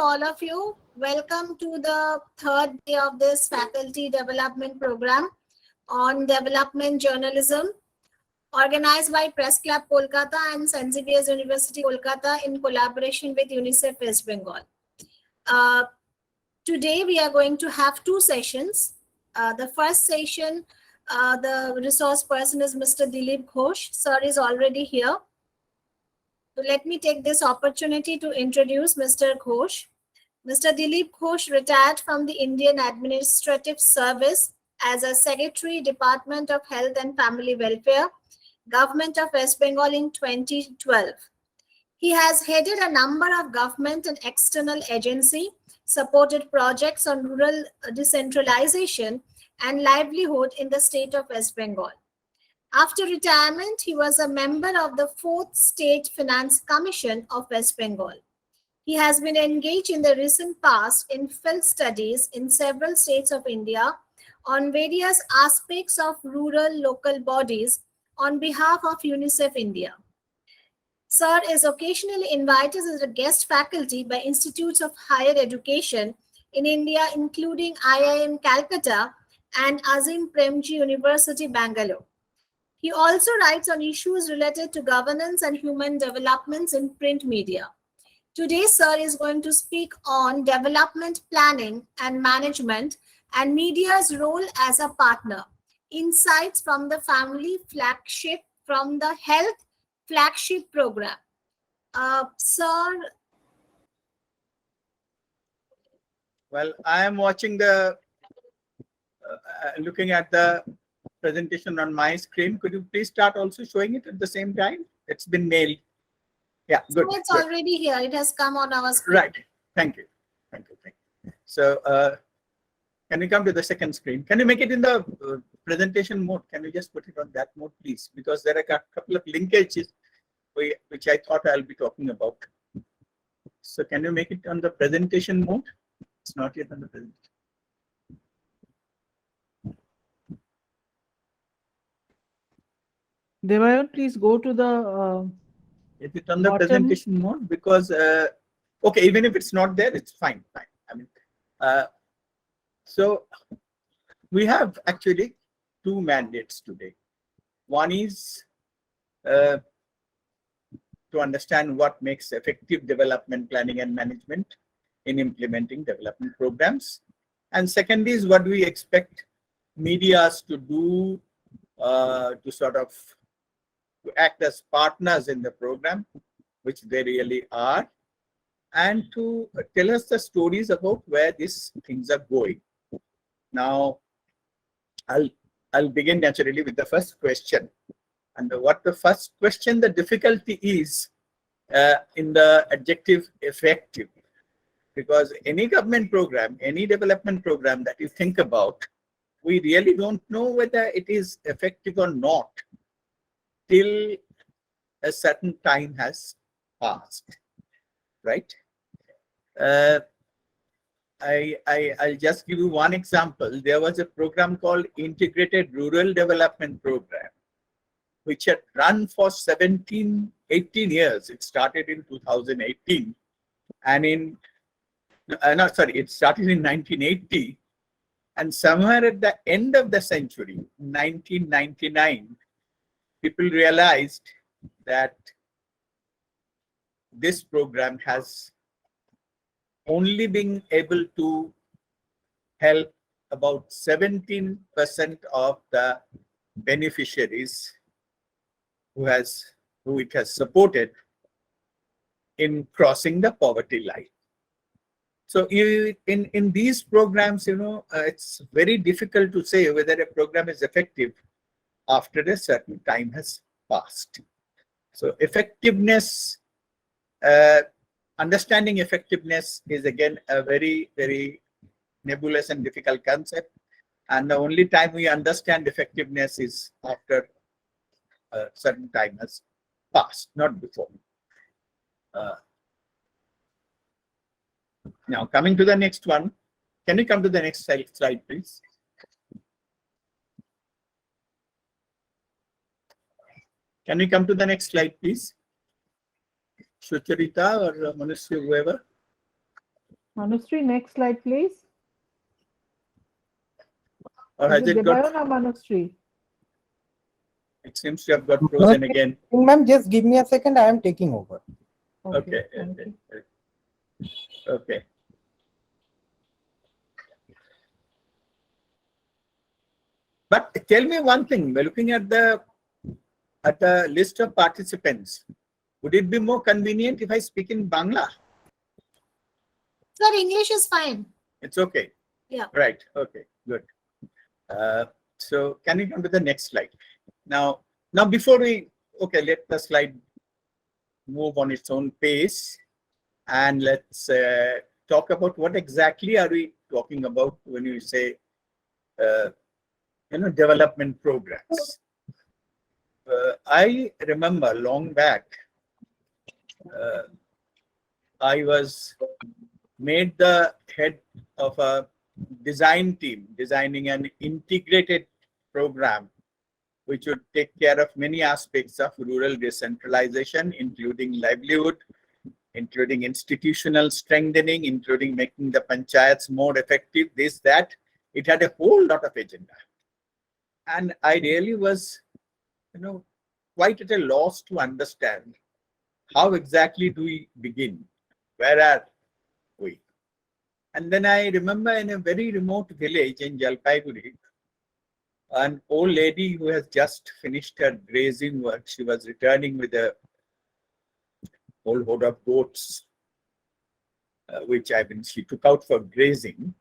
all of you. Welcome to the third day of this faculty development program on development journalism, organized by Press Club Kolkata and Xavier University Kolkata in collaboration with Unicef West Bengal. Today we are going to have two sessions. The first session, the resource person is Mr. Dilip Ghosh. Sir is already here. So let me take this opportunity to introduce Mr. Ghosh. Mr. Dilip Ghosh retired from the Indian Administrative Service as a Secretary, Department of Health and Family Welfare, Government of West Bengal in 2012. He has headed a number of government and external agency supported projects on rural decentralization and livelihood in the state of West Bengal. After retirement, he was a member of the 4th State Finance Commission of West Bengal. He has been engaged in the recent past in field studies in several states of India on various aspects of rural local bodies on behalf of Unicef India. Sir is occasionally invited as a guest faculty by institutes of higher education in India, including IIM Calcutta and Azim Premji University, Bangalore. He also writes on issues related to governance and human developments in print media. Today, Sir is going to speak on development planning and management and media's role as a partner. Insights from the Health Flagship Programme. Sir. Well, I am watching looking at the presentation on my screen. Could you please start also showing it at the same time? It's been mailed. Yeah, good. So it's already here. It has come on our screen. Right. Thank you. Thank you. So, can you come to the second screen? Can you make it in the presentation mode? Can you just put it on that mode, please? Because there are a couple of linkages which I thought I'll be talking about. So, can you make it on the presentation mode? It's not yet on the presentation. Devayan, please go to the is it on the presentation mode? Because okay, even if it's not there, it's fine. I mean, so we have actually two mandates today. One is to understand what makes effective development planning and management in implementing development programs, and second is what we expect medias to do to sort of to act as partners in the program, which they really are, and to tell us the stories about where these things are going. Now, I'll begin naturally with the first question. And what the first question, the difficulty is in the adjective effective, because any government program, any development program that you think about, we really don't know whether it is effective or not till a certain time has passed, right? I'll just give you one example. There was a program called Integrated Rural Development Program, which had run for 18 years. It started in 2018, and it started in 1980, and somewhere at the end of the century, 1999, people realized that this program has only been able to help about 17% of the beneficiaries who it has supported in crossing the poverty line. So in these programs, it's very difficult to say whether a program is effective after a certain time has passed. So effectiveness, understanding effectiveness is again a very, very nebulous and difficult concept. And the only time we understand effectiveness is after a certain time has passed, not before. Now, coming to the next one. Can you come to the next slide, please? Can we come to the next slide, please? Sucharita or Manusya, whoever. Manushree, next slide, please. Or has Is it it got, Debayan or Manushree? it seems to have got frozen again. Ma'am, just give me a second. I am taking over. Okay, Thank you. okay. But tell me one thing, we're looking at the list of participants. Would it be more convenient if I speak in Bangla? Sir, English is fine. It's okay. Yeah. Right. Okay. Good. So can you come to the next slide? Now before we, okay, let the slide move on its own pace, and let's talk about what exactly are we talking about when you say, development programs. I remember long back, I was made the head of a design team, designing an integrated program which would take care of many aspects of rural decentralization, including livelihood, including institutional strengthening, including making the panchayats more effective, this, that. It had a whole lot of agenda. And I really was, quite at a loss to understand how exactly do we begin? Where are we? And then I remember in a very remote village in Jalpaiguri, an old lady who has just finished her grazing work. She was returning with a whole herd of goats, which she took out for grazing.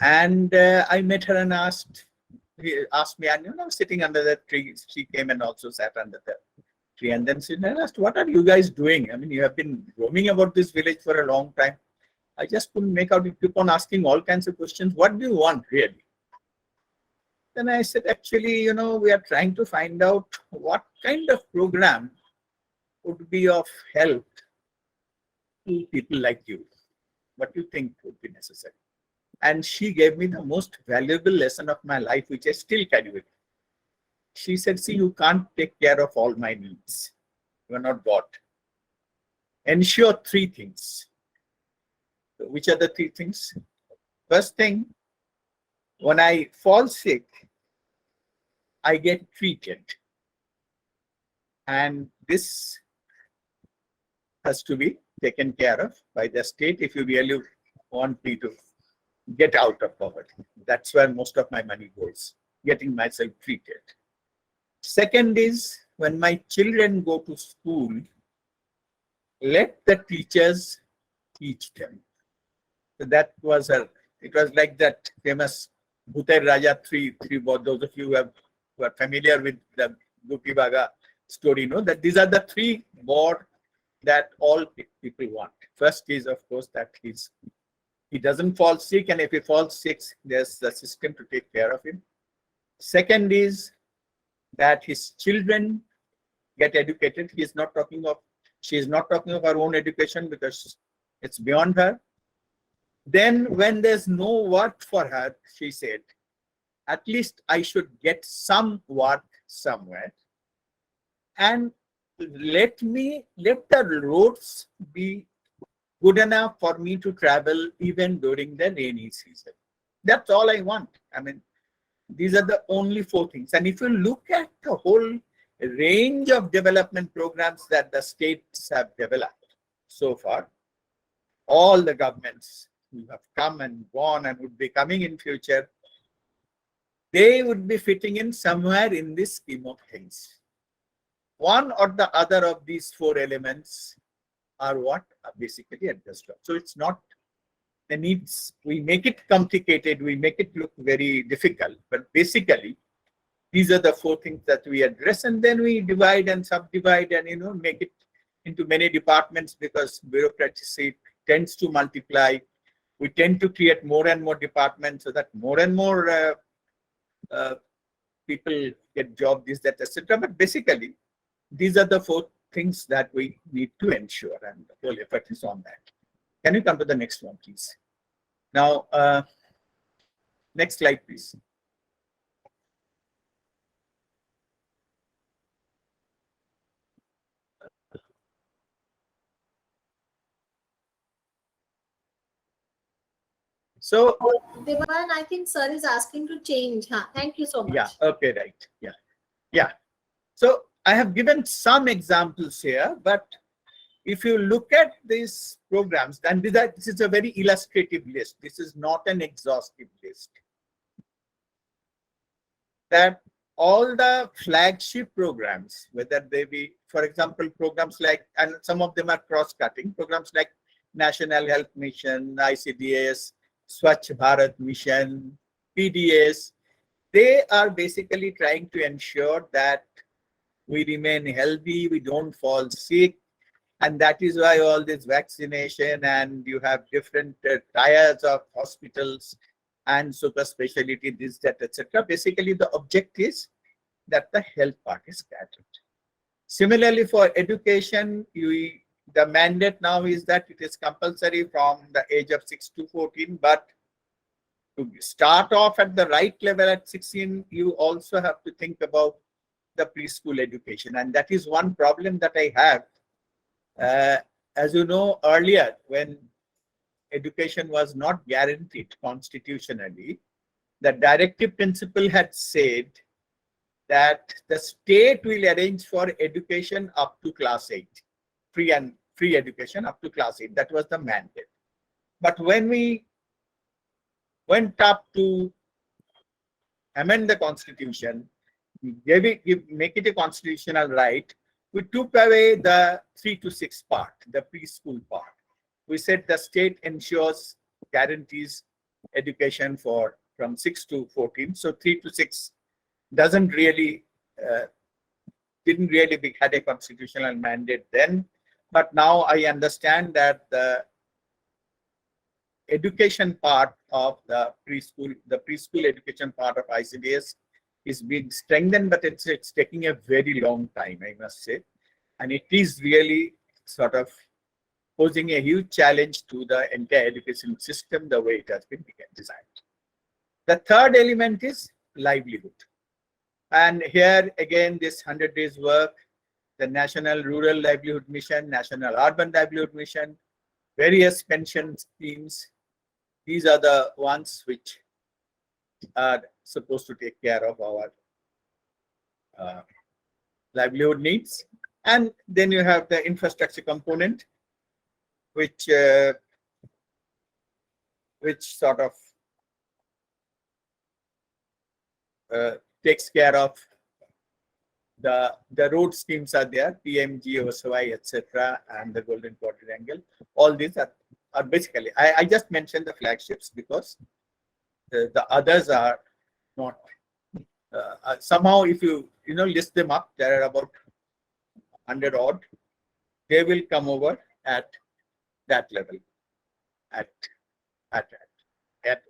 And I met her and asked me, and sitting under the tree, she came and also sat under the tree. And then she asked, "What are you guys doing? I mean, you have been roaming about this village for a long time." I just couldn't make out. You keep on asking all kinds of questions. What do you want really? Then I said, actually, we are trying to find out what kind of program would be of help to people like you. What do you think would be necessary? And she gave me the most valuable lesson of my life, which I still carry with me. She said, "See, you can't take care of all my needs. You are not God. Ensure three things." Which are the three things? First thing, when I fall sick, I get treated. And this has to be taken care of by the state if you really want me to get out of poverty. That's where most of my money goes, getting myself treated. Second is, when my children go to school, let the teachers teach them. So that was it was like that famous Bhuter Raja three, those of you who are familiar with the Gopi Baga story, know that these are the three more that all people want. First is, of course, that he doesn't fall sick, and if he falls sick, there's the system to take care of him. Second is that his children get educated. She is not talking of her own education because it's beyond her. Then when there's no work for her, she said, at least I should get some work somewhere. And let the roads be good enough for me to travel even during the rainy season. That's all I want. I mean, these are the only four things. And if you look at the whole range of development programs that the states have developed so far, all the governments who have come and gone and would be coming in future, they would be fitting in somewhere in this scheme of things. One or the other of these four elements are what are basically addressed. So it's not the needs. We make it complicated, we make it look very difficult, but basically these are the four things that we address, and then we divide and subdivide and make it into many departments, because bureaucracy tends to multiply. We tend to create more and more departments so that more and more people get jobs, this, that, etc. But basically, these are the four things that we need to ensure, and the whole effort is on that. Can you come to the next one, please? Now, next slide, please. So Divan, I think sir is asking to change. Huh? Thank you so much. yeah, okay, right. Yeah. So I have given some examples here, but if you look at these programs, and this is a very illustrative list. This is not an exhaustive list. That all the flagship programs, whether they be, for example, programs like, and some of them are cross-cutting, programs like National Health Mission, ICDS, Swachh Bharat Mission, PDS, they are basically trying to ensure that we remain healthy, we don't fall sick, and that is why all this vaccination, and you have different tiers of hospitals and super specialty, this, that, etc. Basically, the object is that the health part is gathered. Similarly, for education, the mandate now is that it is compulsory from the age of 6 to 14, but to start off at the right level at 16, you also have to think about the preschool education. And that is one problem that I have. As you know, earlier, when education was not guaranteed constitutionally, the directive principle had said that the state will arrange for education up to class 8, free education up to class 8. That was the mandate. But when we went up to amend the constitution, make it a constitutional right, we took away the 3 to 6 part, the preschool part. We said the state ensures, guarantees education from 6 to 14. So 3 to 6 didn't really had a constitutional mandate then. But now I understand that the education part of the preschool education part of ICDS is being strengthened, but it's taking a very long time, I must say. And it is really sort of posing a huge challenge to the entire education system, the way it has been designed. The third element is livelihood. And here again, this 100 days work, the National Rural Livelihood Mission, National Urban Livelihood Mission, various pension schemes. These are the ones which are supposed to take care of our livelihood needs. And then you have the infrastructure component, which sort of takes care of the road schemes are there, PMG, OSY, etc., and the Golden Quadrangle. All these are basically, I just mentioned the flagships because the others are not. Somehow, if you list them up, there are about 100 odd. They will come over at that level, at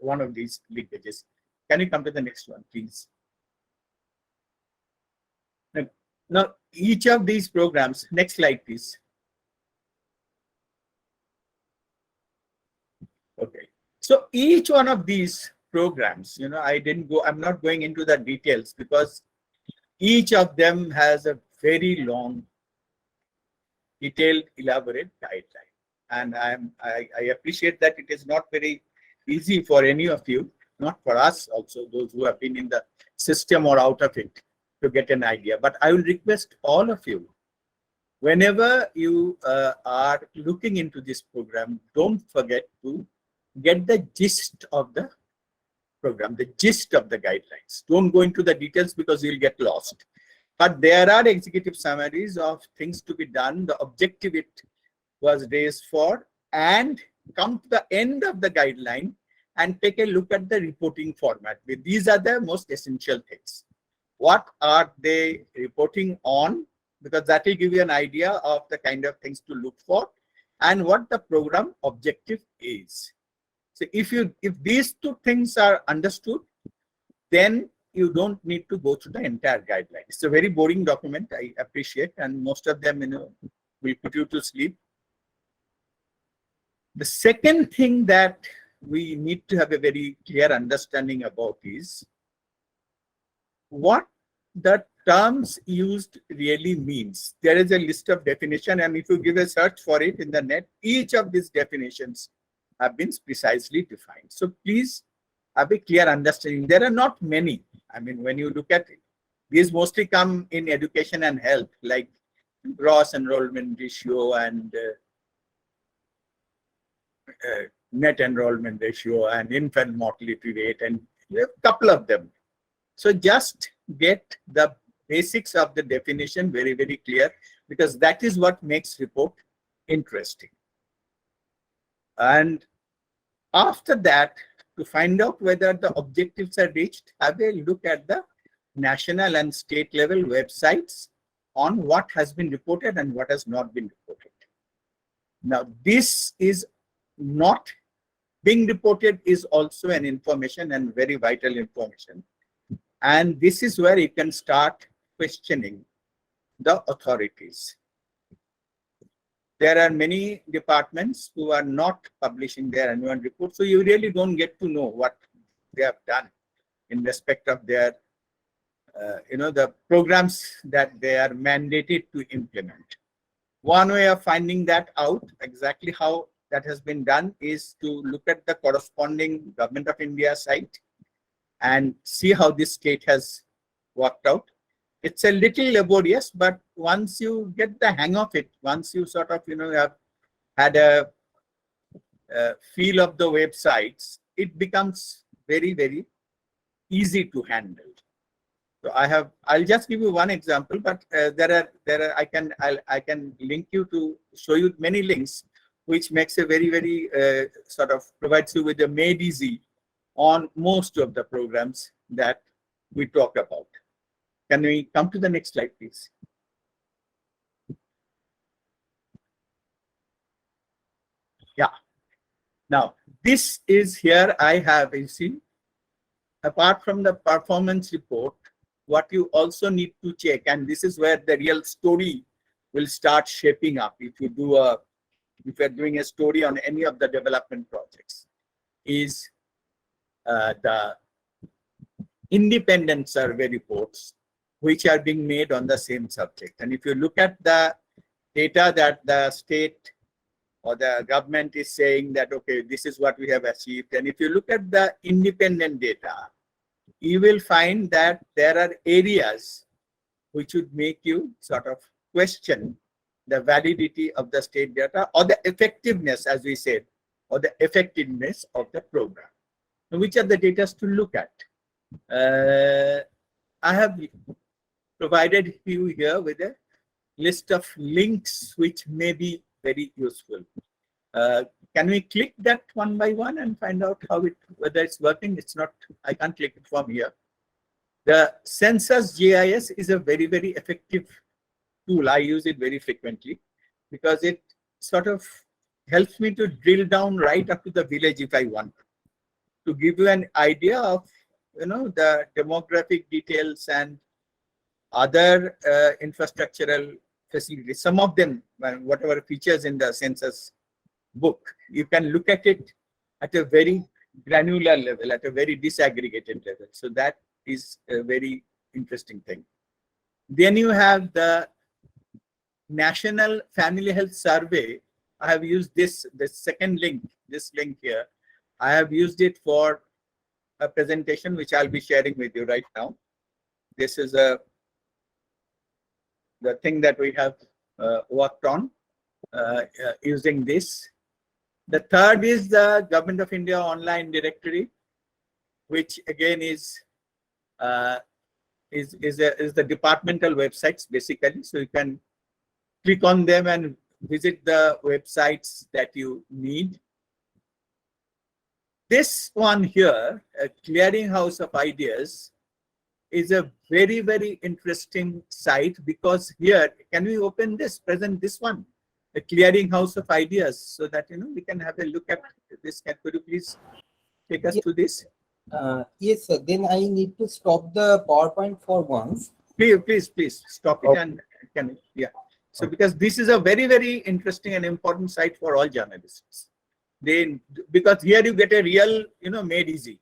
one of these linkages. Can you come to the next one, please? Now, each of these programs, next slide, please. Okay. So each one of these programs, I'm not going into the details because each of them has a very long, detailed, elaborate guideline. And I appreciate that it is not very easy for any of you, not for us also, those who have been in the system or out of it, to get an idea. But I will request all of you, whenever you are looking into this program, don't forget to get the gist of the program, the gist of the guidelines. Don't go into the details because you'll get lost. But there are executive summaries of things to be done, the objective it was raised for, and come to the end of the guideline and take a look at the reporting format. These are the most essential things. What are they reporting on? Because that will give you an idea of the kind of things to look for and what the program objective is. So if these two things are understood, then you don't need to go through the entire guideline. It's a very boring document, I appreciate, and most of them will put you to sleep. The second thing that we need to have a very clear understanding about is what the terms used really means. There is a list of definition, and if you give a search for it in the net, each of these definitions have been precisely defined. So please have a clear understanding. There are not many. I mean, when you look at it, these mostly come in education and health, like gross enrollment ratio and net enrollment ratio and infant mortality rate, and a couple of them. So just get the basics of the definition very, very clear, because that is what makes report interesting. And after that, to find out whether the objectives are reached, have a look at the national and state level websites on what has been reported and what has not been reported. Now, this is not being reported is also an information and very vital information. And this is where you can start questioning the authorities. There are many departments who are not publishing their annual report, so you really don't get to know what they have done in respect of their, the programs that they are mandated to implement. One way of finding that out, exactly how that has been done, is to look at the corresponding Government of India site and see how this state has worked out. It's a little laborious, but once you get the hang of it, once you sort of, have had a feel of the websites, it becomes very, very easy to handle. So I'll just give you one example, but I can link you to show you many links, which makes a very, very sort of provides you with a made easy on most of the programs that we talk about. Can we come to the next slide, please? Yeah. Now, this is here I have, you see, apart from the performance report, what you also need to check, and this is where the real story will start shaping up if you're doing a story on any of the development projects, is the independent survey reports which are being made on the same subject. And if you look at the data that the state or the government is saying that, okay, this is what we have achieved. And if you look at the independent data, you will find that there are areas which would make you sort of question the validity of the state data or the effectiveness, as we said, or the effectiveness of the program. Now, which are the data to look at? I have provided you here with a list of links which may be very useful. Can we click that one by one and find out whether it's working? It's not, I can't click it from here. The census GIS is a very, very effective tool. I use it very frequently because it sort of helps me to drill down right up to the village if I want to give you an idea of, the demographic details and other infrastructural facilities. Some of them, whatever features in the census book, you can look at it at a very granular level, at a very disaggregated level. So that is a very interesting thing. Then you have the National Family Health Survey. I have used the second link, this link here. I have used it for a presentation which I'll be sharing with you right now. This is the thing that we have worked on using this. The third is the Government of India online directory, which again is the departmental websites basically. So you can click on them and visit the websites that you need. This one here, a clearinghouse of ideas, is a very, very interesting site because here, can we open this, present this one, a clearinghouse of ideas, so that we can have a look at this. Could you please take us to this? Yes, sir. Then I need to stop the PowerPoint for once. Please stop it. Okay. Yeah. So because this is a very, very interesting and important site for all journalists. Because here you get a real, made easy.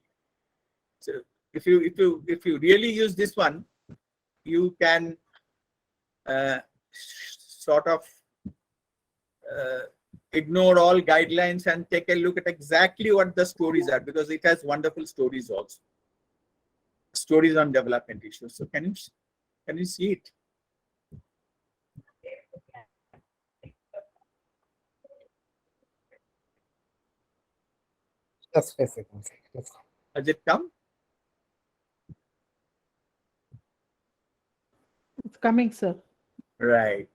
So if you really use this one, you can sort of ignore all guidelines and take a look at exactly what the stories are, because it has wonderful stories also. Stories on development issues. So can you see it? Just a second. Yes. Has it come? It's coming, sir. Right.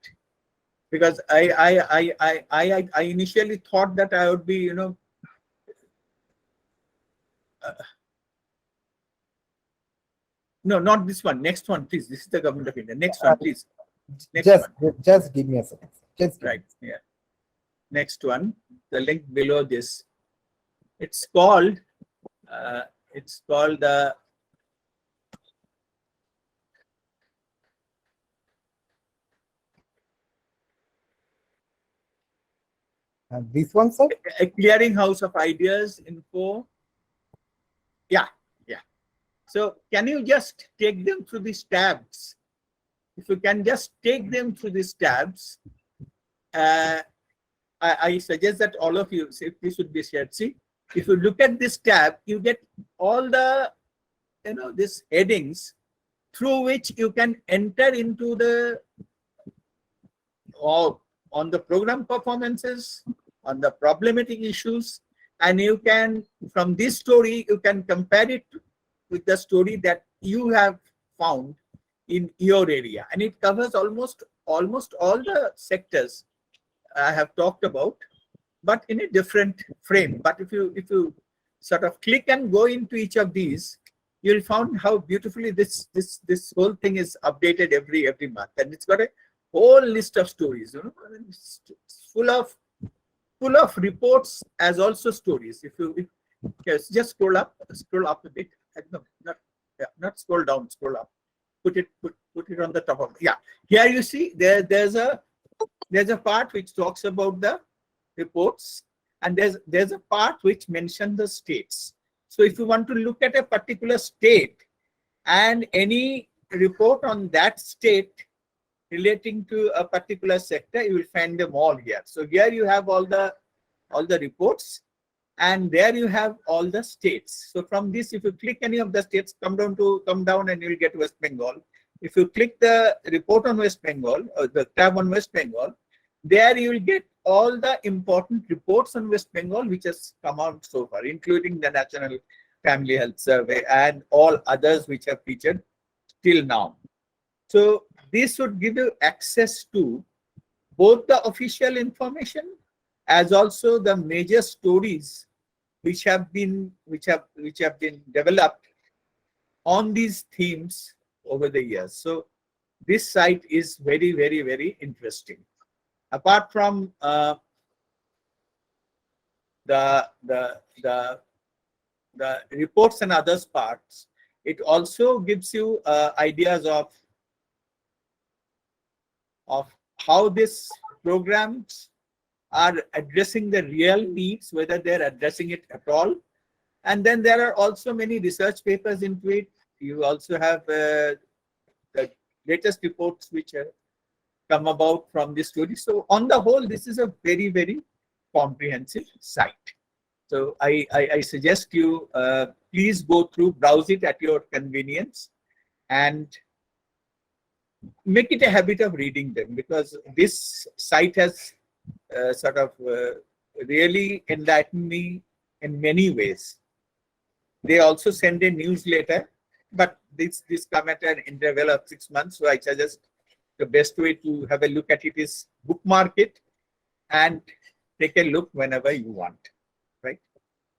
Because I initially thought that I would be, no, not this one. Next one, please. This is the Government of India. Next one, please. Next Just give me a second. Right. Yeah. Next one. The link below this. It's called the This one, sir? a clearinghouse of ideas info. Yeah. So can you just take them through these tabs? If you can just take them through these tabs, I suggest that all of you, see, this should be shared. See, if you look at this tab, you get all the, these headings through which you can enter into the, on the program performances, on the problematic issues, and you can, from this story, you can compare it with the story that you have found in your area, and it covers almost all the sectors I have talked about, but in a different frame. But if you sort of click and go into each of these, you'll find how beautifully this whole thing is updated every month, and it's got a whole list of stories. It's full of reports as also stories. If yes, just scroll up a bit. No, not scroll down, scroll up. Put it on the top of, yeah. Here you see there's a part which talks about the reports, and there's a part which mentions the states. So if you want to look at a particular state and any report on that state relating to a particular sector, you will find them all here. So here you have all the reports, and there you have all the states. So from this, if you click any of the states, come down and you'll get West Bengal. If you click the report on West Bengal, or the tab on West Bengal, there you will get all the important reports on West Bengal which has come out so far, including the National Family Health Survey and all others which have featured till now. So this would give you access to both the official information as also the major stories which have been developed on these themes over the years. So this site is very, very, very interesting. Apart from the reports and others parts, it also gives you ideas of how these programs are addressing the real needs, whether they're addressing it at all. And then there are also many research papers into it. You also have the latest reports which have come about from this story. So on the whole, this is a very, very comprehensive site. So I suggest you please go through, browse it at your convenience, and make it a habit of reading them, because this site has sort of really enlightened me in many ways. They also send a newsletter, but this come at an interval of 6 months. So I suggest the best way to have a look at it is bookmark it and take a look whenever you want, right?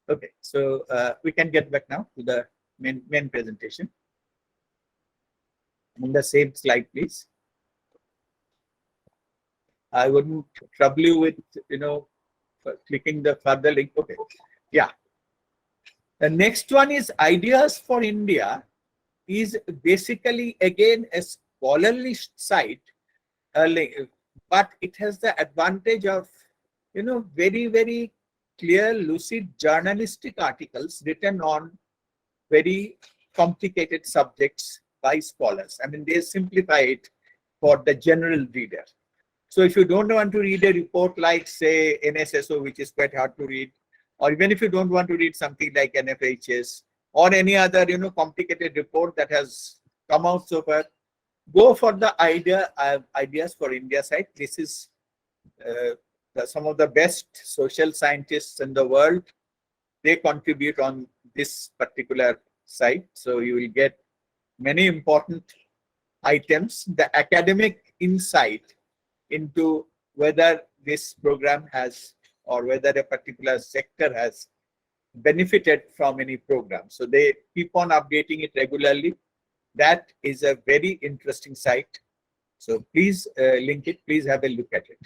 Okay, so we can get back now to the main presentation. On the same slide, please. I wouldn't trouble you with, clicking the further link. Okay, yeah. The next one is Ideas for India, is basically again a scholarly site, but it has the advantage of, very, very clear, lucid journalistic articles written on very complicated subjects by scholars. I mean, they simplify it for the general reader. So if you don't want to read a report like, say, NSSO, which is quite hard to read, or even if you don't want to read something like NFHS or any other, complicated report that has come out so far, go for the ideas for India site. This is some of the best social scientists in the world. They contribute on this particular site. So you will get many important items, the academic insight into whether this program has, or whether a particular sector has benefited from any program. So they keep on updating it regularly. That is a very interesting site. So please link it, please have a look at it.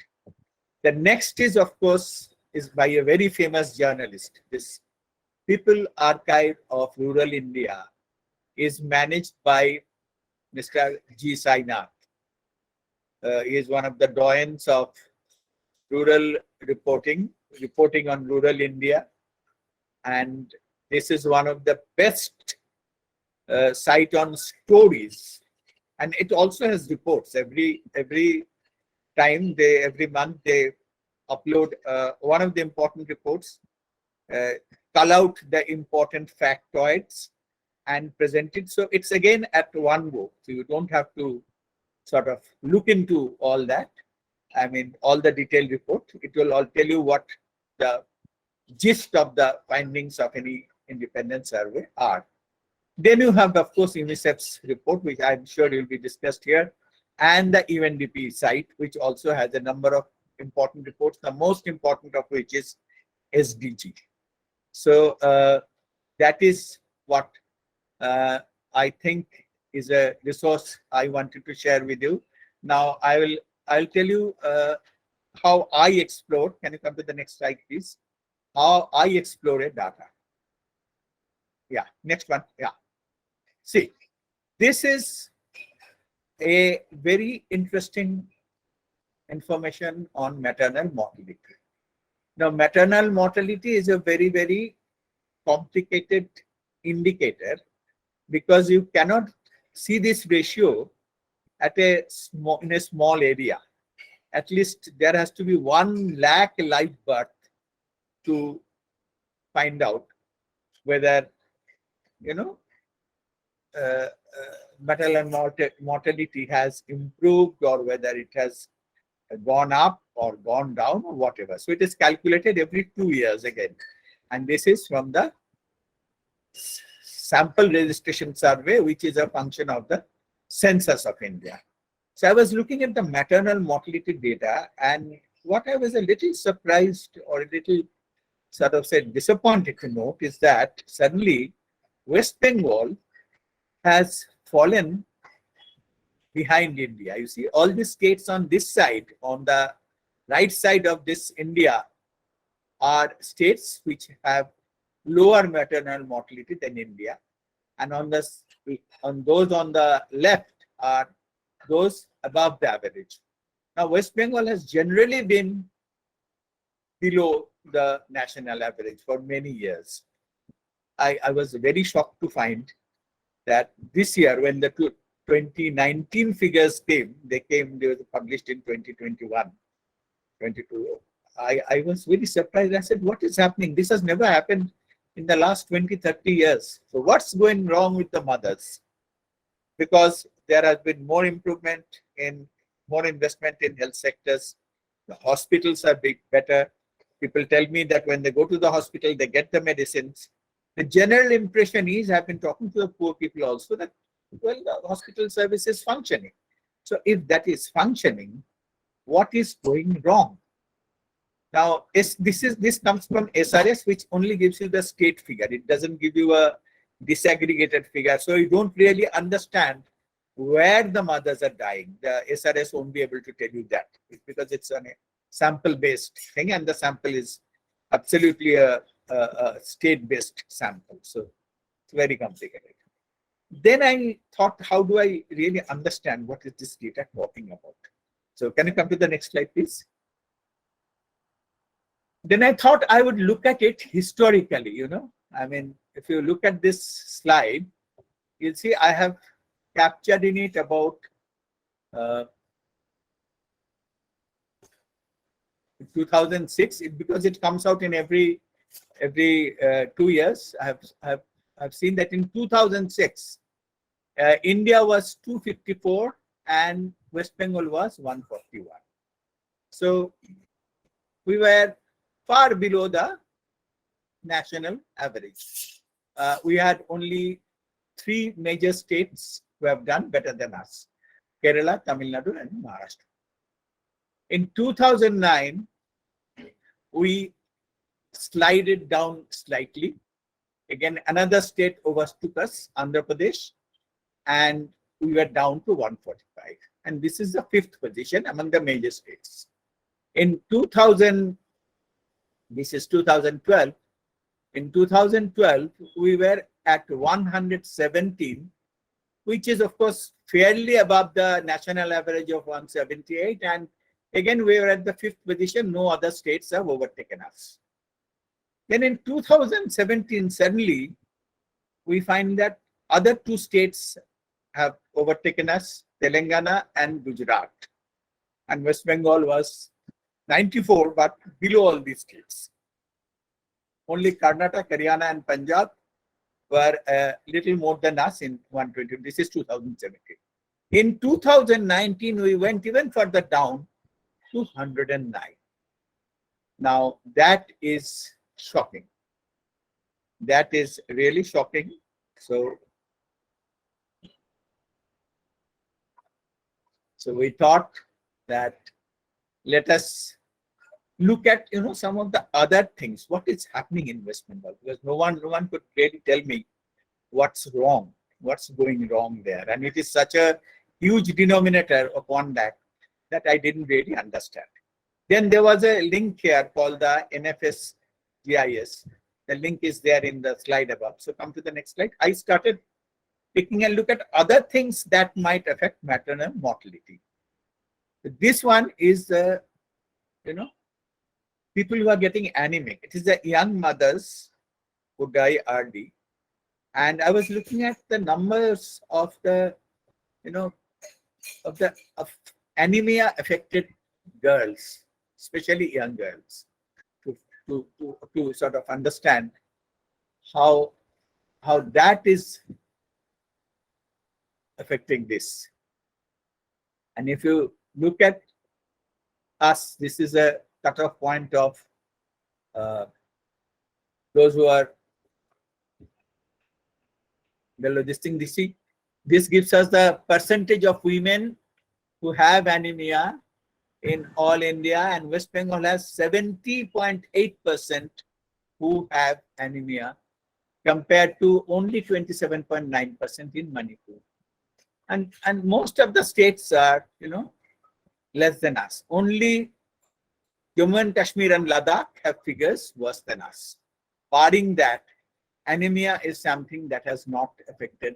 The next is, of course, is by a very famous journalist. This People Archive of Rural India is managed by Mr. G. Sainath. He is one of the doyens of rural reporting on rural India. And this is one of the best site on stories. And it also has reports. Every time, every month, they upload one of the important reports, cull out the important factoids and present it. So it's again at one go. So you don't have to sort of look into all that. I mean, all the detailed report. It will all tell you what the gist of the findings of any independent survey are. Then you have, of course, Unicef's report, which I'm sure will be discussed here, and the UNDP site, which also has a number of important reports, the most important of which is SDG. So that is what I think is a resource I wanted to share with you. Now I'll tell you how I explore. Can you come to the next slide, please? How I explore a data. Yeah, next one. Yeah. See, this is a very interesting information on maternal mortality. Now, maternal mortality is a very, very complicated indicator because you cannot see this ratio at in a small area. At least there has to be 1 lakh live birth to find out whether, maternal mortality has improved or whether it has gone up or gone down or whatever. So it is calculated every 2 years again. And this is from the sample registration survey, which is a function of the census of India. So I was looking at the maternal mortality data, and what I was a little surprised or a little sort of said disappointed to note is that suddenly West Bengal has fallen behind India. You see, all the states on this side, on the right side of this India, are states which have lower maternal mortality than India, and on those on the left are those above the average. Now, West Bengal has generally been below the national average for many years. I was very shocked to find that this year, when the 2019 figures came, they were published in 2021, 22. I was very surprised. I said, what is happening? This has never happened in the last 20, 30 years. So what's going wrong with the mothers? Because there has been more investment in health sectors. The hospitals are better. People tell me that when they go to the hospital, they get the medicines. The general impression is, I've been talking to the poor people also, that, well, the hospital service is functioning. So if that is functioning, what is going wrong? Now, this comes from SRS, which only gives you the state figure. It doesn't give you a disaggregated figure. So you don't really understand where the mothers are dying. The SRS won't be able to tell you that because it's on a sample-based thing, and the sample is absolutely a state-based sample. So it's very complicated. Then I thought, how do I really understand what is this data talking about? So can you come to the next slide, please? Then I thought I would look at it historically, I mean, if you look at this slide, you'll see I have captured in it about 2006, because it comes out in every 2 years. I've seen that in 2006, India was 254 and West Bengal was 141. So we were far below the national average. We had only 3 major states who have done better than us: Kerala, Tamil Nadu, and Maharashtra. In 2009, we slided down slightly. Again, another state overtook us, Andhra Pradesh, and we were down to 145. And this is the 5th position among the major states. In 2012. In 2012, we were at 117, which is, of course, fairly above the national average of 178. And again, we were at the 5th position. No other states have overtaken us. Then in 2017, suddenly, we find that other 2 states have overtaken us, Telangana and Gujarat. And West Bengal was 94, but below all these states. Only Karnataka, Haryana, and Punjab were a little more than us in 120. This is 2017. In 2019, we went even further down to 109. Now, that is shocking. That is really shocking. So we thought that let us look at some of the other things. What is happening in West Bengal? Because no one could really tell me what's wrong, what's going wrong there. And it is such a huge denominator upon that I didn't really understand. Then there was a link here called the NFS GIS. The link is there in the slide above. So come to the next slide. I started taking a look at other things that might affect maternal mortality. This one is people who are getting anemic. It is the young mothers who die early. And I was looking at the numbers of the anemia affected girls, especially young girls, to sort of understand how that is affecting this. And if you look at us, this is a cutoff point of those who are below this thing. This gives us the percentage of women who have anemia in all India, and West Bengal has 70.8% who have anemia compared to only 27.9% in Manipur. And most of the states are, less than us. Only Jammu and Kashmir and Ladakh have figures worse than us. Barring that, anemia is something that has not affected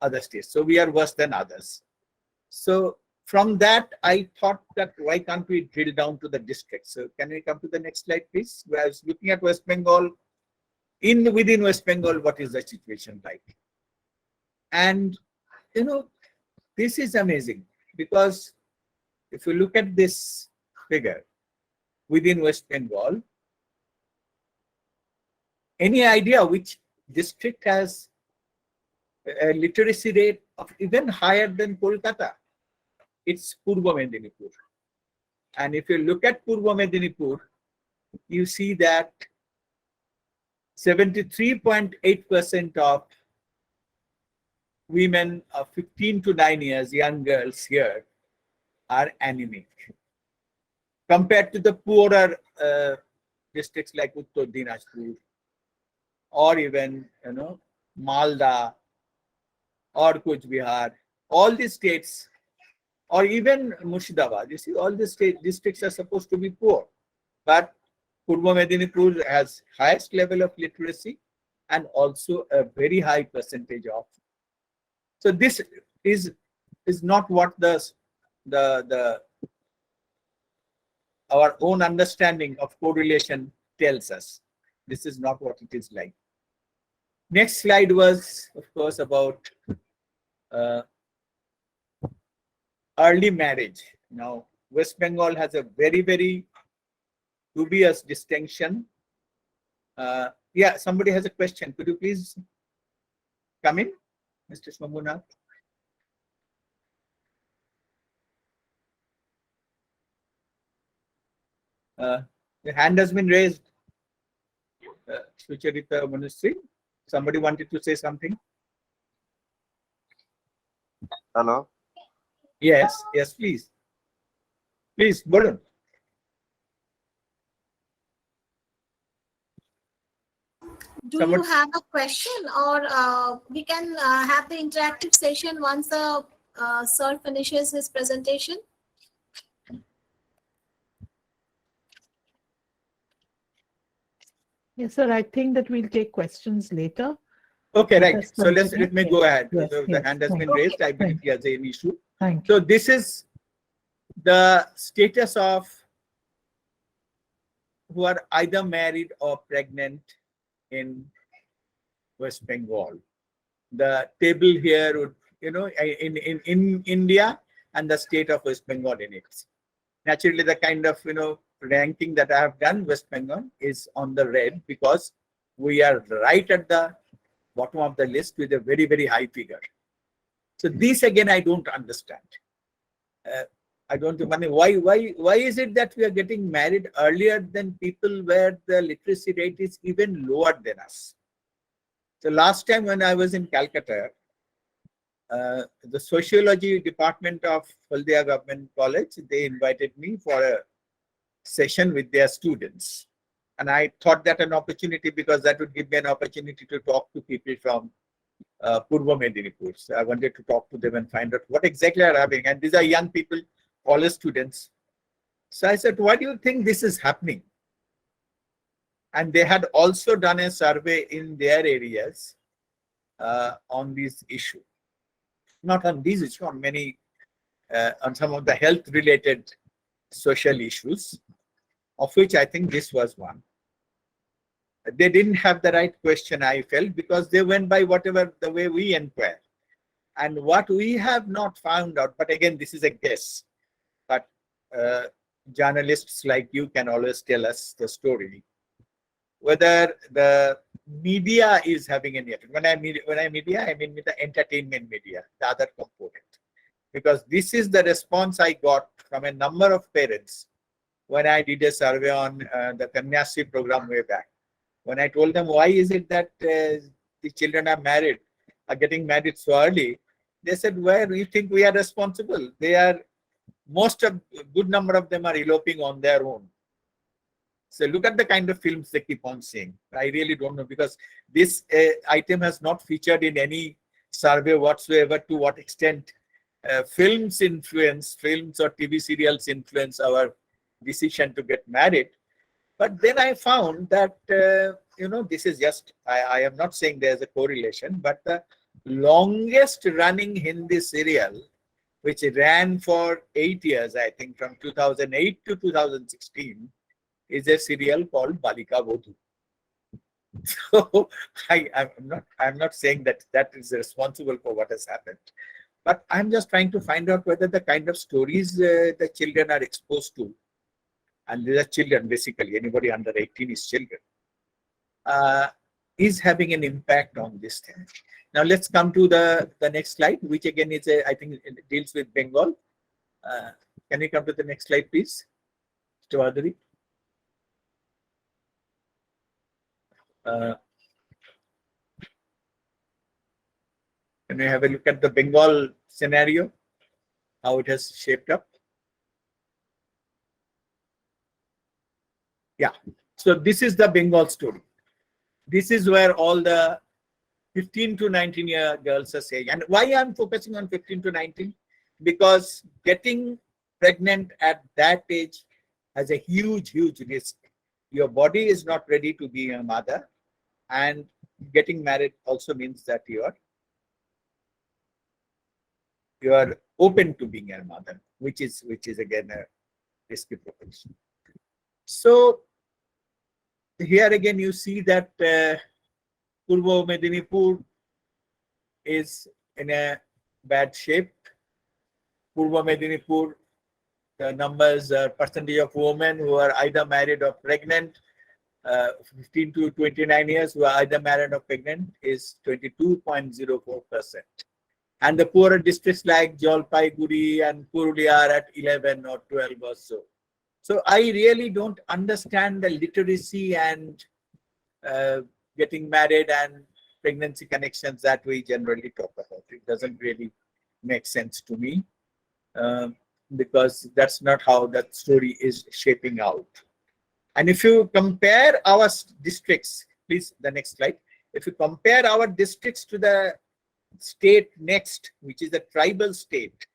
other states. So we are worse than others. So from that, I thought that why can't we drill down to the district? So can we come to the next slide, please? Where I was looking at West Bengal. Within West Bengal, what is the situation like? And this is amazing, because if you look at this figure within West Bengal, any idea which district has a literacy rate of even higher than Kolkata? It's Purba Medinipur. And if you look at Purba Medinipur, you see that 73.8% of women of 15 to 9 years, young girls here, are anemic. Compared to the poorer districts like Uttar Dinajpur, or even Malda, or Kuch Bihar, all these states, or even Murshidabad, you see, all these districts are supposed to be poor. But Purba Medinipur has highest level of literacy and also a very high percentage of. So this is not what our own understanding of correlation tells us. This is not what it is like. Next slide was, of course, about early marriage. Now, West Bengal has a very, very dubious distinction. Yeah, somebody has a question. Could you please come in, Mr. Shambhunath? The hand has been raised. Sucharita Ministry. Somebody wanted to say something. Hello. Yes, yes, please. Please, Bolun. Do Someone- you have a question, or we can have the interactive session once the sir finishes his presentation? Yes, sir. I think that we'll take questions later. Okay, right. Press So Club let me Kolkata. go ahead. Yes, The yes, hand has thank been you. raised. I believe Thank he has an issue. Thank you. So this is the status of who are either married or pregnant in West Bengal. The table here would, in India and the state of West Bengal in it. Naturally, the kind of, ranking that I have done, West Bengal is on the red because we are right at the bottom of the list with a very, very high figure. So this again, I don't understand. I don't know why is it that we are getting married earlier than people where the literacy rate is even lower than us? So last time when I was in Calcutta, the sociology department of Haldia Government College, they invited me for a session with their students. And I thought that an opportunity because that would give me an opportunity to talk to people from Purva Medinipur. So I wanted to talk to them and find out what exactly are happening. And these are young people, college students. So I said, why do you think this is happening? And they had also done a survey in their areas on this issue. Not on these issues, on many, on some of the health related social issues, of which I think this was one. They didn't have the right question, I felt, because they went by whatever the way we inquire. And what we have not found out, but again, this is a guess, but journalists like you can always tell us the story, whether the media is having any effect. When I media, I mean with the entertainment media, the other component. Because this is the response I got from a number of parents when I did a survey on the Kanyasri program way back. When I told them, why is it that the children are getting married so early? They said, where do you think we are responsible? Good number of them are eloping on their own. So look at the kind of films they keep on seeing. I really don't know, because this item has not featured in any survey whatsoever to what extent films or TV serials influence our decision to get married. But then I found that, this is just, I am not saying there's a correlation, but the longest running Hindi serial, which ran for 8 years, I think from 2008 to 2016, is a serial called Balika Vodhu. So I'm not saying that is responsible for what has happened, but I'm just trying to find out whether the kind of stories the children are exposed to, and these are children basically, anybody under 18 is children, is having an impact on this thing. Now let's come to the next slide, which again is I think it deals with Bengal. Can we come to the next slide, please, Mr. Vadari? Can we have a look at the Bengal scenario, how it has shaped up? Yeah, so this is the Bengal story. This is where all the 15 to 19-year girls are saying. And why I'm focusing on 15 to 19? Because getting pregnant at that age has a huge, huge risk. Your body is not ready to be a mother, and getting married also means that you are open to being a mother, which is again a risky proposition. So here again you see that Purva Medinipur is in a bad shape. Purva Medinipur, the numbers, percentage of women who are either married or pregnant, 15 to 29 years who are either married or pregnant is 22.04%. And the poorer districts like Jalpaiguri and Purulia are at 11 or 12 or so. So I really don't understand the literacy and getting married and pregnancy connections that we generally talk about. It doesn't really make sense to me because that's not how that story is shaping out. And if you compare our districts, please, the next slide. If you compare our districts to the state next, which is a tribal state,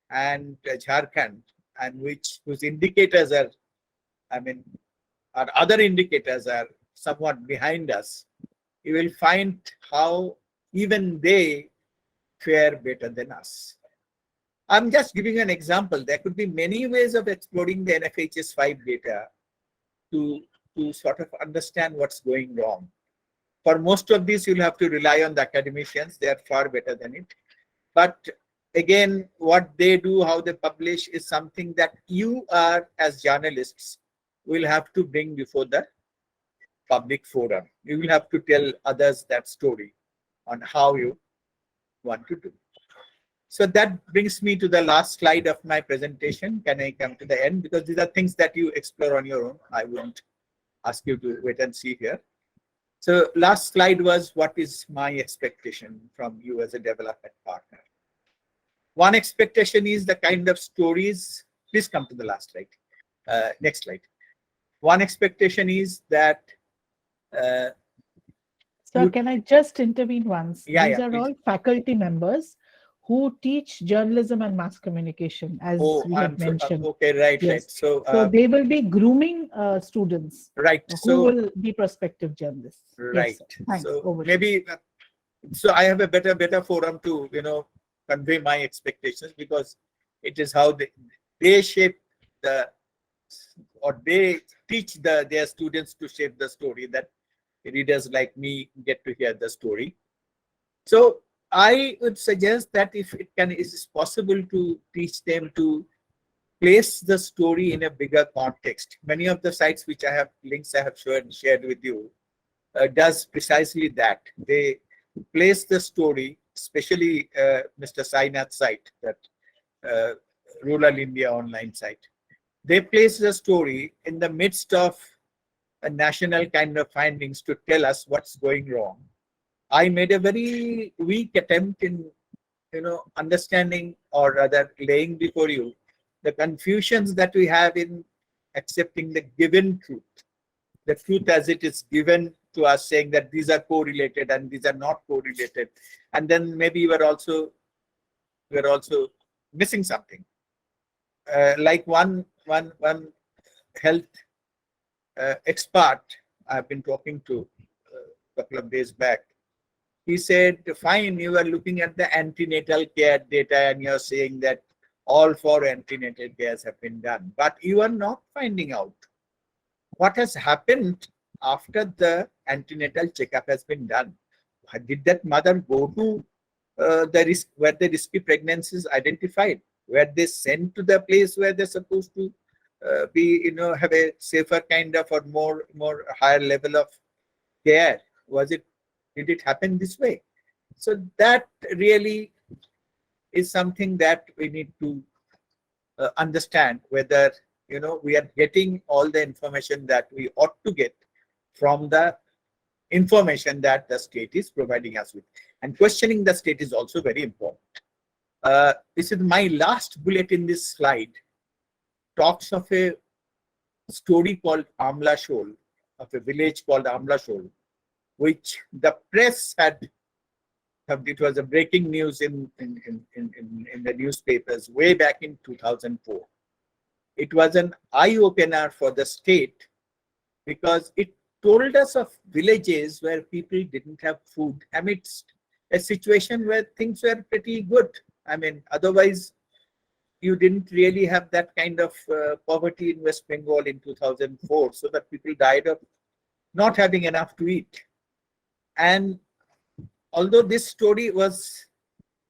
and Jharkhand, and whose indicators are, our other indicators are somewhat behind us, you will find how even they fare better than us. I'm just giving an example. There could be many ways of exploring the NFHS 5 data to sort of understand what's going wrong. For most of these, you'll have to rely on the academicians. They are far better than it. But again, what they do, how they publish is something that you are, as journalists, will have to bring before the public forum. You will have to tell others that story on how you want to do. So that brings me to the last slide of my presentation. Can I come to the end? Because these are things that you explore on your own. I won't ask you to wait and see here. So last slide was, what is my expectation from you as a development partner? One expectation is the kind of stories. Please come to the last slide. Next slide. One expectation is that Sir, can I just intervene once? Yeah, These yeah, are please. all faculty members who teach journalism and mass communication, as we had mentioned. Okay, right, Yes. right. So they will be grooming students right. who So will be prospective journalists. right. Yes, sir. Thanks. So Over to you. maybe so I have a better forum to convey my expectations, because it is how they shape they teach their students to shape the story that readers like me get to hear the story. So I would suggest that if it is possible to teach them to place the story in a bigger context. Many of the sites which I have shared with you does precisely that. They place the story, especially Mr. Sainath's site, that Rural India online site. They place the story in the midst of a national kind of findings to tell us what's going wrong. I made a very weak attempt in understanding, or rather laying before you, the confusions that we have in accepting the given truth, the truth as it is given to us, saying that these are correlated and these are not correlated, and then maybe we're also missing something. Like one health expert I've been talking to a couple of days back. He said, fine, you are looking at the antenatal care data and you're saying that all 4 antenatal cares have been done, but you are not finding out what has happened after the antenatal checkup has been done. Did that mother go to where the risky pregnancy is identified? Were they sent to the place where they're supposed to have a safer kind of or more higher level of care? Did it happen this way? So that really is something that we need to understand, whether we are getting all the information that we ought to get from the information that the state is providing us with. And questioning the state is also very important. This is my last bullet in this slide. Talks of a story called Amla Shol, of a village called Amla Shol, which the press had. It was a breaking news in the newspapers way back in 2004. It was an eye-opener for the state, because it told us of villages where people didn't have food amidst a situation where things were pretty good. Otherwise, you didn't really have that kind of poverty in West Bengal in 2004, so that people died of not having enough to eat. And although this story was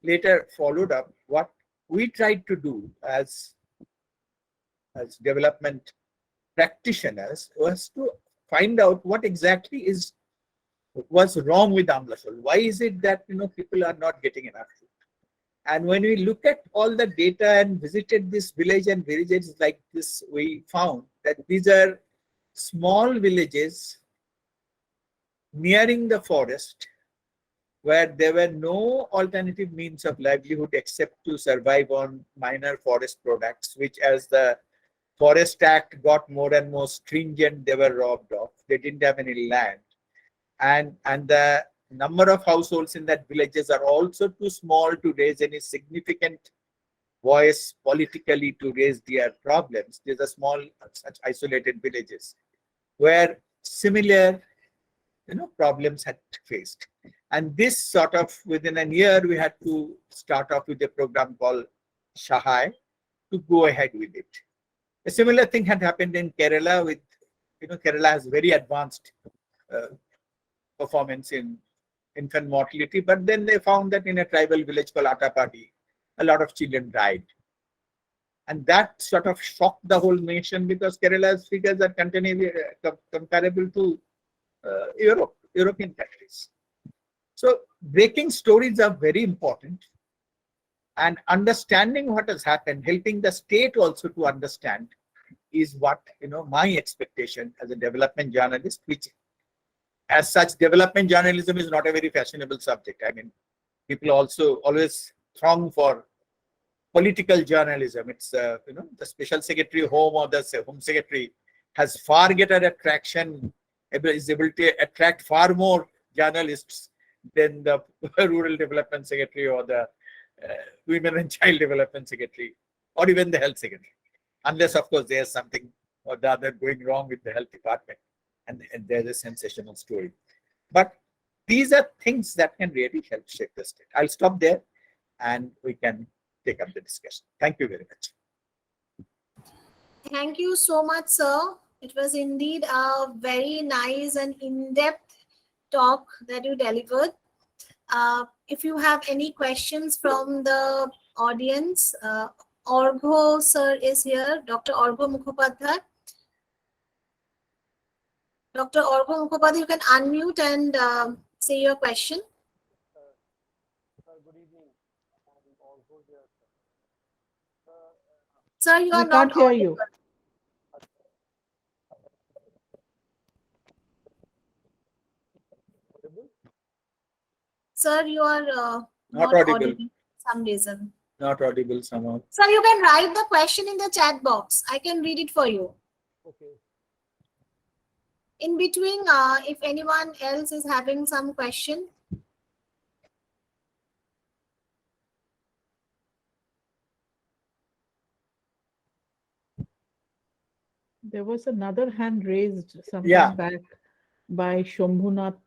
later followed up, what we tried to do as development practitioners was to find out what exactly was wrong with Amlasol. Why is it that people are not getting enough food? And when we look at all the data and visited this village and villages like this, we found that these are small villages nearing the forest where there were no alternative means of livelihood except to survive on minor forest products, which as the Forest Act got more and more stringent, they were robbed of. They didn't have any land. And the number of households in that villages are also too small to raise any significant voice politically to raise their problems. These are small, such isolated villages where similar problems had faced. And this sort of within a year, we had to start off with a program called Shahai to go ahead with it. A similar thing had happened in Kerala with, Kerala has very advanced performance in infant mortality, but then they found that in a tribal village called Atapadi, a lot of children died. And that sort of shocked the whole nation because Kerala's figures are comparable to European countries. So breaking stories are very important, and understanding what has happened, helping the state also to understand is what, my expectation as a development journalist, which as such, development journalism is not a very fashionable subject. I mean, people also always throng for political journalism. It's, the special secretary home or the home secretary has far greater attraction, is able to attract far more journalists than the rural development secretary or the women and child development secretary or even the health secretary. Unless, of course, there's something or the other going wrong with the health department and there's a sensational story. But these are things that can really help shape the state. I'll stop there and we can take up the discussion. Thank you very much. Thank you so much, sir. It was indeed a very nice and in-depth talk that you delivered. If you have any questions from the audience, Orgho sir is here, Dr. Orgho Mukhopadhyay. Dr. Orgho Mukhopadhyay, you can unmute and say your question. Good evening. Orgho here. Sir, you are We not can't hear audible. you. Sir, you are Not audible. for some reason. Not audible somehow. Sir, you can write the question in the chat box. I can read it for you. Okay. In between, if anyone else is having some question. There was another hand raised some Yeah. time back by Shambhunath.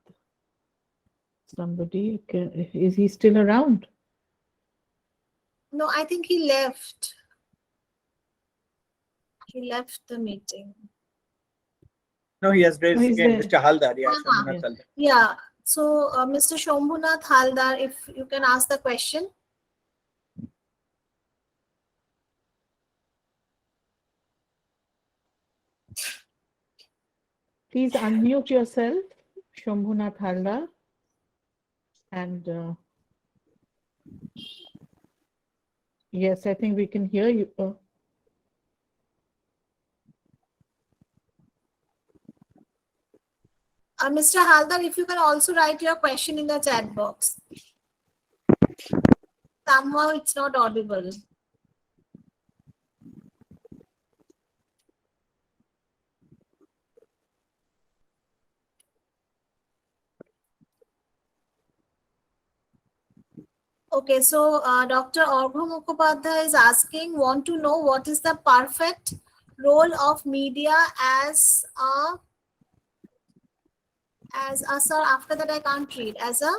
Somebody, is he still around? No, I think he left. He left the meeting. No, he has raised Oh, he's again, there. Mr. Haldar. Yeah, Uh-huh. Shambhunath Yes. Haldar. Yeah. So, Mr. Shambhunath Haldar, if you can ask the question. Please unmute yourself, Shambhunath Haldar. And yes, I think we can hear you. Mr. Haldar, if you can also write your question in the chat box. Somehow it's not audible. Okay, so Dr. Orgho Mukhopadhyay is asking, want to know what is the perfect role of media as a, sir, after that I can't read, as a,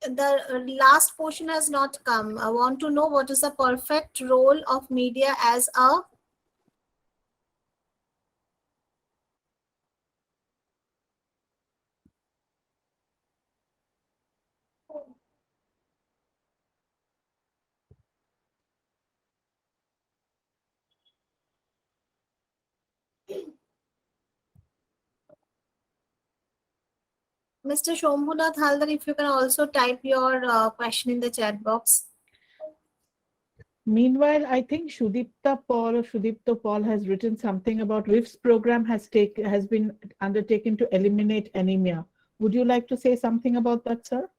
the last portion has not come. I want to know what is the perfect role of media as a, Mr. Shambhunath Haldar, if you can also type your question in the chat box. Meanwhile, I think Shudipta Paul or Shudipto Paul has written something about WIF's program has been undertaken to eliminate anemia. Would you like to say something about that, sir?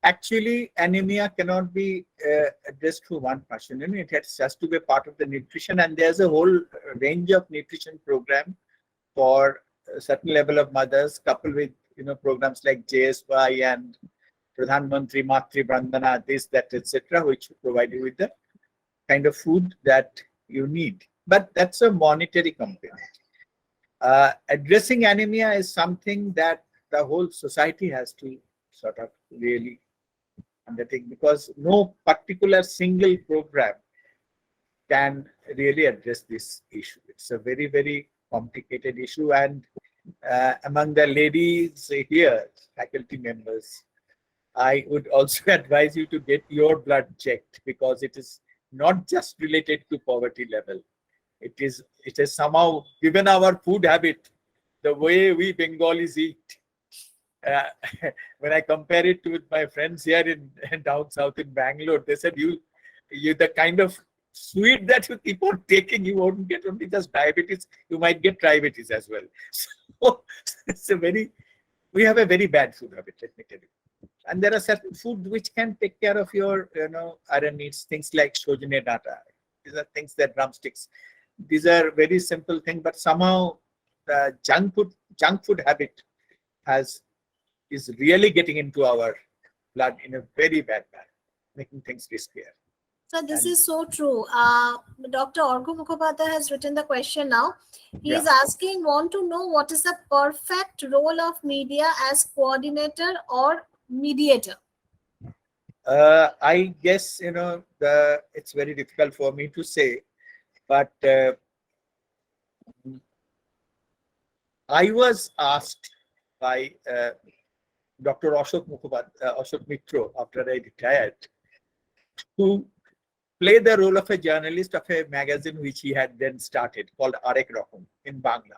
Actually, anemia cannot be addressed through one person. It has to be part of the nutrition, and there's a whole range of nutrition program for a certain level of mothers, coupled with programs like JSY and Pradhan Mantri Matri Bandhana, this, that, etc., which provide you with the kind of food that you need. But that's a monetary component. Addressing anemia is something that the whole society has to sort of really undertake, because no particular single program can really address this issue. It's a very, very complicated issue, and among the ladies here, faculty members, I would also advise you to get your blood checked, because it is not just related to poverty level. It is somehow, given our food habit, the way we Bengalis eat. When I compare it with my friends here in down south in Bangalore, they said you the kind of sweet that you keep on taking, you won't get only just diabetes, you might get diabetes as well. So we have a very bad food habit, let me tell you. And there are certain food which can take care of your iron needs, things like sojane data. These are things that drumsticks. These are very simple things, but somehow the junk food habit is really getting into our blood in a very bad manner, making things riskier. So this is so true. Dr. Orgho Mukhopadhyay has written the question now. He is asking, want to know what is the perfect role of media as coordinator or mediator? I guess, it's very difficult for me to say, but I was asked by Dr. Ashok Mitra, after I retired, to play the role of a journalist of a magazine which he had then started called Arek Rakom in Bangla.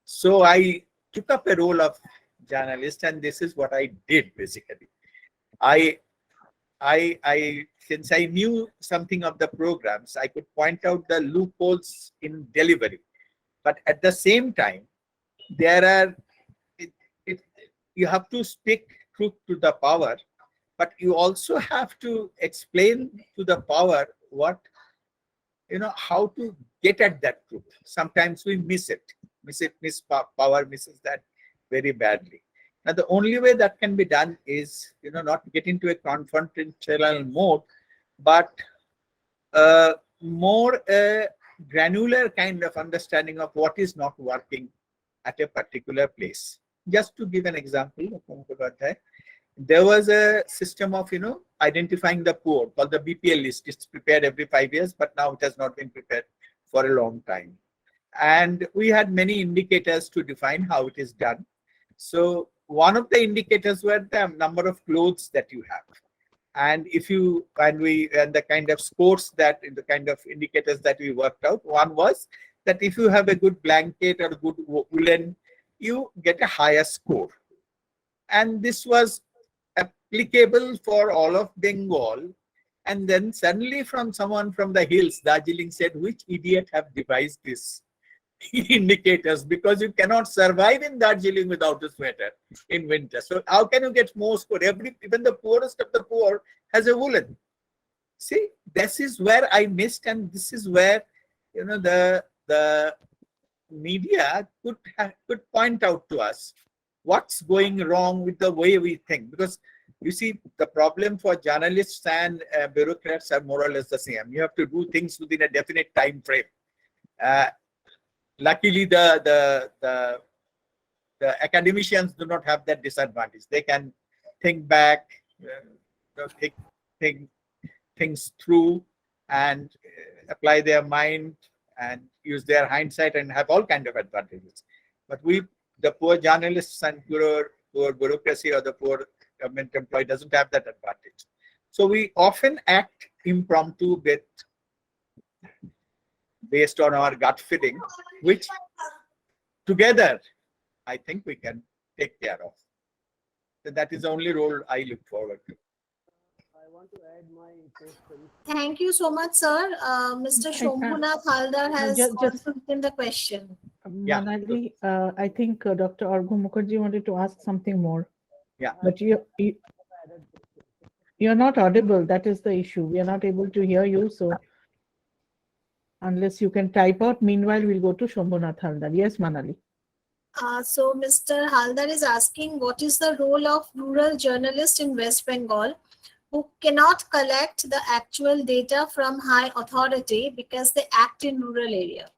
So I took up a role of journalist, and this is what I did basically. Since I knew something of the programs, I could point out the loopholes in delivery. But at the same time, you have to speak truth to the power, but you also have to explain to the power how to get at that truth. Sometimes we miss power misses that very badly. Now, the only way that can be done is, not get into a confrontational mode, but more a granular kind of understanding of what is not working at a particular place. Just to give an example, there was a system of, identifying the poor called the BPL list. It's prepared every 5 years, but now it has not been prepared for a long time. And we had many indicators to define how it is done. So one of the indicators were the number of clothes that you have. And the kind of scores that, the kind of indicators that we worked out, one was that if you have a good blanket or good woolen, you get a higher score. And this was applicable for all of Bengal. And then suddenly from someone from the hills, Darjeeling said, which idiot have devised this indicators, because you cannot survive in Darjeeling without a sweater in winter. So how can you get more score? Even the poorest of the poor has a woolen. See, this is where I missed, and this is where the media could point out to us what's going wrong with the way we think. Because you see, the problem for journalists and bureaucrats are more or less the same. You have to do things within a definite time frame. Luckily, the academicians do not have that disadvantage. They can think back, think things through, and apply their mind and use their hindsight and have all kinds of advantages. But the poor journalists and poor bureaucracy or the poor government employee doesn't have that advantage. So we often act impromptu based on our gut feeling, which together, I think we can take care of. So that is the only role I look forward to. I want to add my question. Thank you so much, sir. Mr. Shambhunath Haldar has just- also written the question. Yeah. Manali, I think Dr. Arghun Mukherjee wanted to ask something more. Yeah. But you're not audible. That is the issue. We are not able to hear you. So unless you can type out, meanwhile, we'll go to Shambhunath Haldar. Yes, Manali. So Mr. Haldar is asking, what is the role of rural journalists in West Bengal who cannot collect the actual data from high authority because they act in rural area?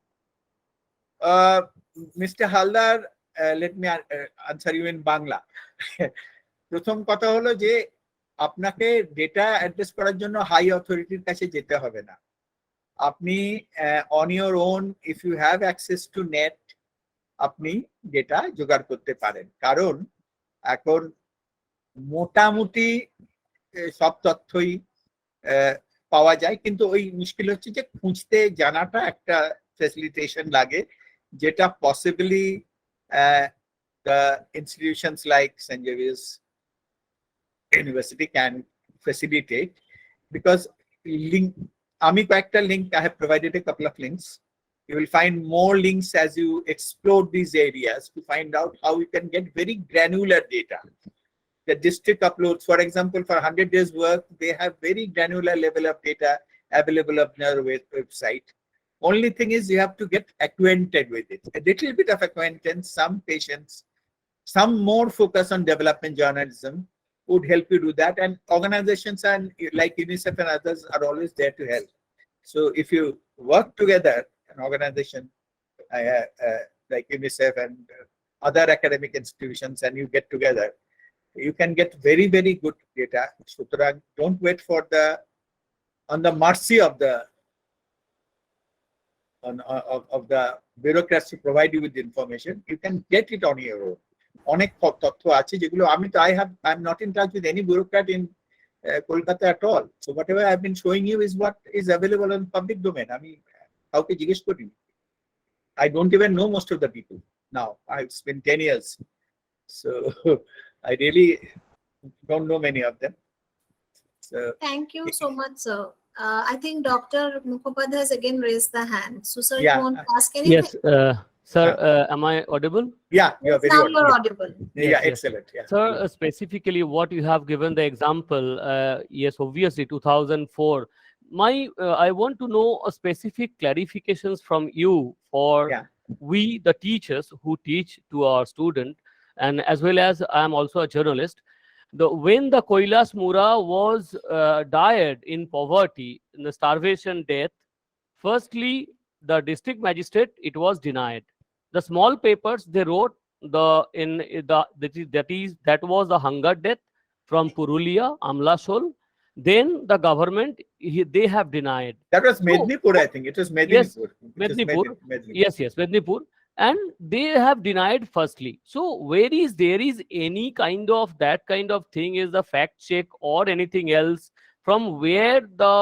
Mr. Haldar, let me answer you in Bangla. প্রথম কথা হলো যে আপনাকে data address করার জন্য high অথরিটির কাছে যেতে হবে না। আপনি on your own, if you have access to net, আপনি ডেটা জোগাড় করতে পারেন। কারণ এখন মোটামুটি সব তথ্যই পাওয়া যায়, কিন্তু ওই মুশকিল হচ্ছে যে খুঁজতে জানাটা একটা ফ্যাসিলিটেশন লাগে, যেটা possibly the institutions like St. Xavier's University can facilitate, because link, Ami kayekta link, I have provided a couple of links. You will find more links as you explore these areas to find out how you can get very granular data. The district uploads, for example, for 100 days work, they have very granular level of data available on their website. Only thing is you have to get acquainted with it. A little bit of acquaintance, some patience, some more focus on development journalism would help you do that. And organizations and like Unicef and others are always there to help. So if you work together, an organization like Unicef and other academic institutions, and you get together, you can get very, very good data. Sutrang, don't wait for on the mercy of the of the bureaucrats to provide you with the information. You can get it on your own. অনেক তথ্য আছে যেগুলো I'm not in touch with any bureaucrat in Kolkata at all. So whatever I've been showing you is what is available in public domain. আমি কাউকে জিজ্ঞেস করিনি. I don't even know most of the people now. I've spent 10 years. So I really don't know many of them. So Thank you so much, sir. I think Dr. Mukhopadhyay has again raised the hand. So, sir, Yeah. you want to ask anything? Yes, sir, am I audible? yeah, you're very Now audible. you're audible. Yeah, Yes, yes. excellent. Yeah. Sir, specifically what you have given the example, yes, obviously 2004. I want to know a specific clarifications from you for Yeah. we, the teachers who teach to our student, and as well as I am also a journalist. When the Kailas Mura was died in poverty, in the starvation death, firstly, the district magistrate, it was denied. The small papers they wrote that was the hunger death from Purulia, Amlashol. Then the government they have denied. That was Mednipur, I think. It was Mednipur. Mednipur. Mednipur. Yes, Mednipur. And they have denied firstly. So where is there is any kind of that kind of thing is the fact check or anything else from where the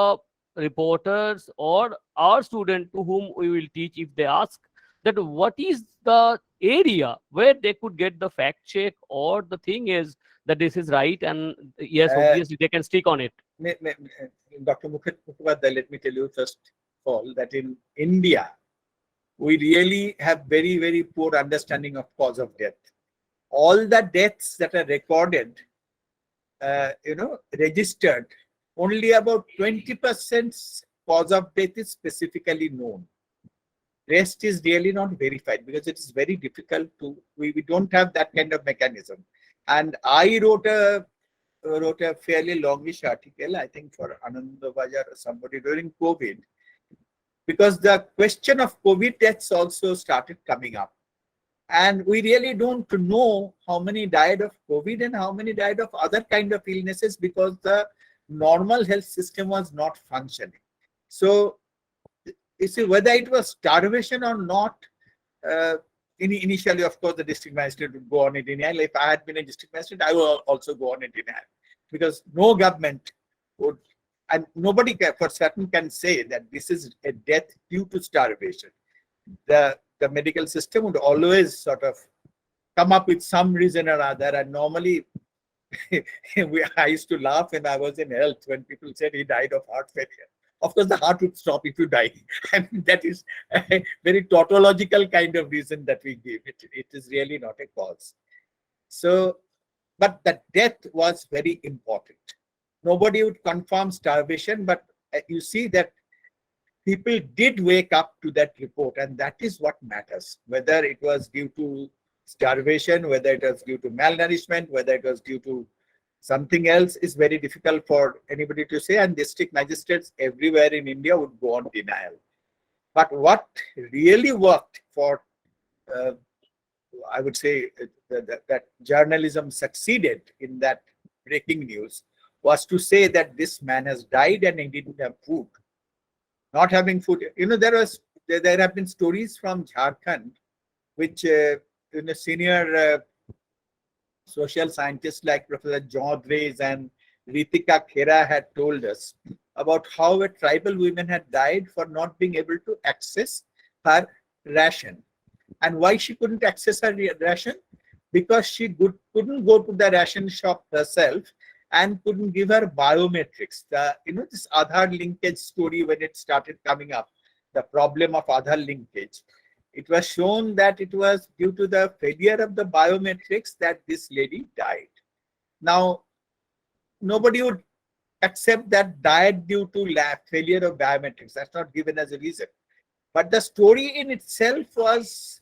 reporters or our student to whom we will teach, if they ask that what is the area where they could get the fact check, or the thing is that this is right, and yes, obviously they can stick on it. Dr. Mukhopadhyay, let me tell you first of all that in India, we really have very, very poor understanding of cause of death. All the deaths that are recorded, registered, only about 20% cause of death is specifically known. Rest is really not verified because it is very difficult to, we don't have that kind of mechanism. And I wrote a fairly longish article, I think for Anandabajar or somebody during COVID, because the question of COVID deaths also started coming up. And we really don't know how many died of COVID and how many died of other kind of illnesses because the normal health system was not functioning. So, you see, whether it was starvation or not, initially, of course, the district magistrate would go on in denial. If I had been a district magistrate, I would also go on in denial because no government would, and nobody for certain can say that this is a death due to starvation. The the medical system would always sort of come up with some reason or other. And normally, I used to laugh when I was in health when people said he died of heart failure. Of course, the heart would stop if you die. And that is a very tautological kind of reason that we give. It is really not a cause. So, but the death was very important. Nobody would confirm starvation, but you see that people did wake up to that report, and that is what matters. Whether it was due to starvation, whether it was due to malnourishment, whether it was due to something else, is very difficult for anybody to say, and district magistrates everywhere in India would go on denial. But what really worked for, I would say, that journalism succeeded in that breaking news was to say that this man has died and he didn't have food. Not having food, there have been stories from Jharkhand, which senior social scientists like Professor Jodres and Ritika Khera had told us about how a tribal woman had died for not being able to access her ration. And why she couldn't access her ration? Because she couldn't go to the ration shop herself and couldn't give her biometrics. This Aadhaar linkage story, when it started coming up, the problem of Aadhaar linkage, it was shown that it was due to the failure of the biometrics that this lady died. Now, nobody would accept that died due to failure of biometrics. That's not given as a reason. But the story in itself was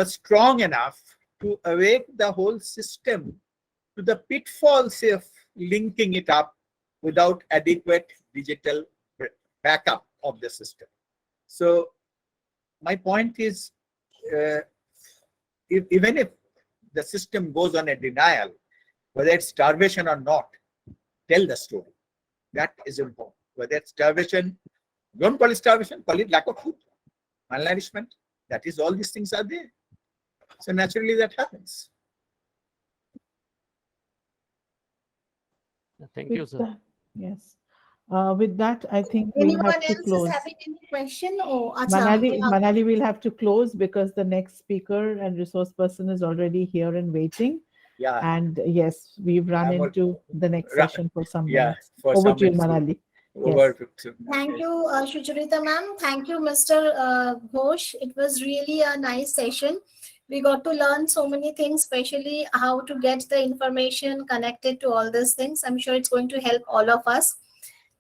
strong enough to awake the whole system to the pitfalls of linking it up without adequate digital backup of the system. So my point is, even if the system goes on a denial, whether it's starvation or not, tell the story. That is important. Whether it's starvation, don't call it starvation, call it lack of food, malnourishment. That is, all these things are there. So naturally that happens. Thank you, With sir. that, yes. With that, I think we'll Anyone have to else close. is having any question? Oh, Manali will have to close because the next speaker and resource person is already here and waiting. Yeah. And yes, we've run I'm into the next session for some minutes. For Over some to you, minutes. Manali. Over Yes. Thank you, Shucharita ma'am. Thank you, Mr. Ghosh. It was really a nice session. We got to learn so many things, especially how to get the information connected to all these things. I'm sure it's going to help all of us.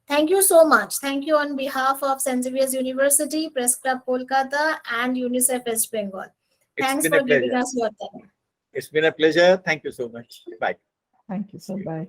Thank you so much. Thank you on behalf of St. Xavier's University, Press Club Kolkata, and Unicef West Bengal. Thanks for giving us your time. It's been a pleasure. Thank you so much. Bye. Thank you. So bye.